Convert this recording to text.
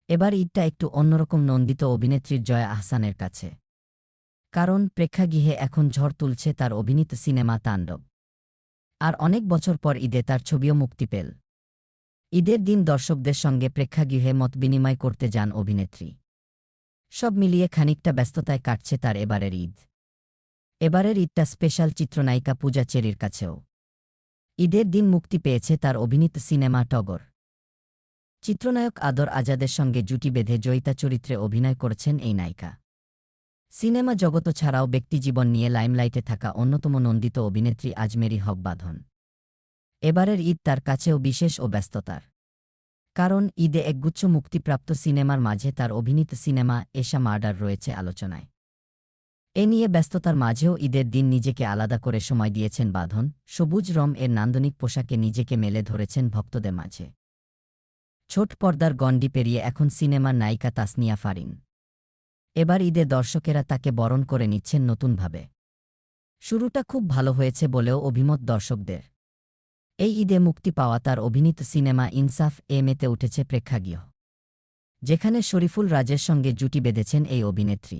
এবার ঈদটা একটু অন্যরকম নন্দিত অভিনেত্রীর জয়া আহসানের কাছে। কারণ প্রেক্ষাগৃহে এখন ঝড় তুলছে তার অভিনীত সিনেমা তাণ্ডব। আর অনেক বছর পর ঈদে তার ছবিও মুক্তি পেল। ঈদের দিন দর্শকদের সঙ্গে প্রেক্ষাগৃহে মতবিনিময় করতে যান অভিনেত্রী। সব মিলিয়ে খানিকটা ব্যস্ততায় কাটছে তার এবারের ঈদ। এবারের ঈদটা স্পেশাল চিত্রনায়িকা পূজা চেরির কাছেও। ঈদের দিন মুক্তি পেয়েছে তার অভিনীত সিনেমা টগর। চিত্রনায়ক আদর আজাদের সঙ্গে জুটি বেঁধে জয়িতা চরিত্রে অভিনয় করেছেন এই নায়িকা। সিনেমা জগত ছাড়াও ব্যক্তিজীবন নিয়ে লাইমলাইটে থাকা অন্যতম নন্দিত অভিনেত্রী আজমেরী হক বাঁধন। এবারের ঈদ তার কাছেও বিশেষ ও ব্যস্ততার। কারণ ঈদে একগুচ্ছ মুক্তিপ্রাপ্ত সিনেমার মাঝে তার অভিনীত সিনেমা এশা মার্ডার রয়েছে আলোচনায়। এ নিয়ে ব্যস্ততার মাঝেও ঈদের দিন নিজেকে আলাদা করে সময় দিয়েছেন বাঁধন। সবুজ এর নান্দনিক পোশাকে নিজেকে মেলে ধরেছেন ভক্তদের মাঝে। ছোট পর্দার গণ্ডি পেরিয়ে এখন সিনেমার নায়িকা তাসনিয়া ফারিন। এবার ঈদে দর্শকেরা তাকে বরণ করে নিচ্ছেন নতুনভাবে। শুরুটা খুব ভালো হয়েছে বলেও অভিমত দর্শকদের। এই ঈদে মুক্তি পাওয়া তার অভিনীত সিনেমা ইনসাফ মেতে উঠেছে প্রেক্ষাগৃহ, যেখানে শরীফুল রাজের সঙ্গে জুটি বেঁধেছেন এই অভিনেত্রী।